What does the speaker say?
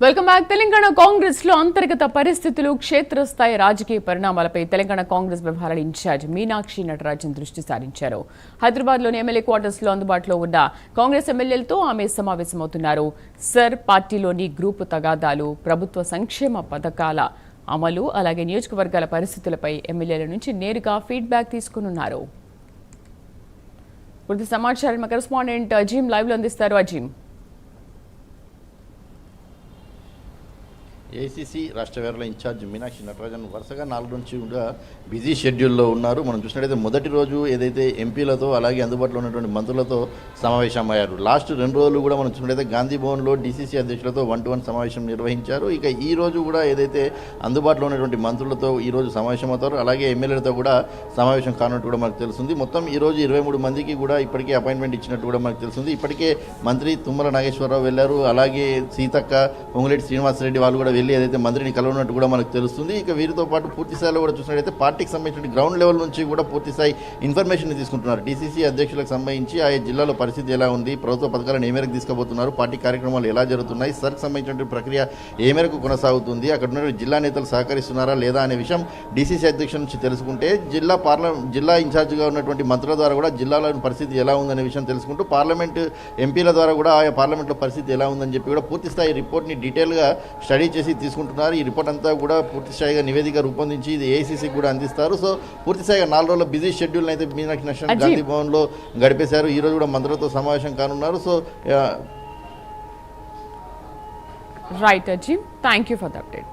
Welcome back. Telangana Congress లో అంతర్గత పరిస్థితులు, క్షేత్రస్థాయి రాజకీయ పరిణామాలపై తెలంగాణ కాంగ్రెస్ వ్యవహారాల ఇన్ఛార్జ్ మీనాక్షి నటరాజన్ దృష్టి సారించారు. హైదరాబాద్ లోని ఎమ్మెల్యే క్వార్టర్స్ లో అందుబాటులో ఉన్న కాంగ్రెస్ ఎమ్మెల్యేలతో ఆమె సమావేశమవుతున్నారు. సర్ పార్టీలోని గ్రూపు తగాదాలు, ప్రభుత్వ సంక్షేమ పథకాల అమలు, అలాగే నియోజకవర్గాల పరిస్థితులపై ఎమ్మెల్యేల నుంచి నేరుగా ఫీడ్బ్యాక్ తీసుకున్నారు. పూర్తి సమాచారం మా కరెస్పాండెంట్ అజీం లైవ్ లో అందిస్తారు. అజీం, ఏఐసీసీ రాష్ట్ర వ్యవహారాల ఇన్ఛార్జ్ మీనాక్షి నటరాజన్ వరుసగా 4 నుంచి కూడా బిజీ షెడ్యూల్లో ఉన్నారు. మనం చూసినట్టయితే మొదటి రోజు ఏదైతే ఎంపీలతో అలాగే అందుబాటులో ఉన్నటువంటి మంత్రులతో సమావేశమయ్యారు. లాస్ట్ 2 రోజులు కూడా మనం చూసినట్టయితే గాంధీ భవన్లో డీసీసీ అధ్యక్షులతో 1-to-1 సమావేశం నిర్వహించారు. ఇక ఈ రోజు కూడా ఏదైతే అందుబాటులో ఉన్నటువంటి మంత్రులతో ఈరోజు సమావేశం అవుతారు, అలాగే ఎమ్మెల్యేలతో కూడా సమావేశం కానున్నట్టు కూడా మనకు తెలుస్తుంది. మొత్తం ఈరోజు 23 మందికి కూడా ఇప్పటికే అపాయింట్మెంట్ ఇచ్చినట్టు కూడా మనకు తెలుస్తుంది. ఇప్పటికే మంత్రి తుమ్మల నాగేశ్వరరావు వెళ్ళారు, అలాగే సీతక్క, పొంగులేటి శ్రీనివాసరెడ్డి వాళ్ళు కూడా ఏదైతే మంత్రిని కలవనట్టు కూడా మనకు తెలుస్తుంది. ఇక వీరితో పాటు పూర్తి స్థాయిలో కూడా చూసినట్లయితే పార్టీకి సంబంధించిన గ్రౌండ్ లెవెల్ నుంచి కూడా పూర్తి స్థాయి ఇన్ఫర్మేషన్ తీసుకుంటున్నారు. డీసీసీ అధ్యక్షులకు సంబంధించి ఆయా జిల్లాలో పరిస్థితి ఎలా ఉంది, ప్రభుత్వ పథకాలను ఏ మేరకు తీసుకుపోతున్నారు, పార్టీ కార్యక్రమాలు ఎలా జరుగుతున్నాయి, సర్క్ సంబంధించిన ప్రక్రియ ఏ మేరకు కొనసాగుతుంది, అక్కడ ఉన్న జిల్లా నేతలు సహకరిస్తున్నారా లేదా అనే విషయం డీసీసీ అధ్యక్షుల నుంచి తెలుసుకుంటే, జిల్లా ఇన్ఛార్జిగా ఉన్నటువంటి మంత్రుల ద్వారా కూడా జిల్లాలోని పరిస్థితి ఎలా ఉందనే విషయం తెలుసుకుంటూ, పార్లమెంట్ ఎంపీల ద్వారా కూడా ఆయా పార్లమెంట్లో పరిస్థితి ఎలా ఉందని చెప్పి కూడా పూర్తి స్థాయి రిపోర్ట్ని డీటెయిల్గా స్టడీ చేసి తీసుకుంటున్నారు. ఈ రిపోర్ట్ అంతా కూడా పూర్తి స్థాయిగా నివేదిక రూపొందించి ఇది ఏఐసీసీకి కూడా అందిస్తారు. సో పూర్తి స్థాయిగా 4 రోజుల బిజీ షెడ్యూల్ అయితే మీనాక్షి నటరాజన్ గాంధీ భవన్లో గడిపేశారు. ఈ రోజు కూడా మంత్రులతో సమావేశం కానున్నారు. So right Azeem, thank you for the update.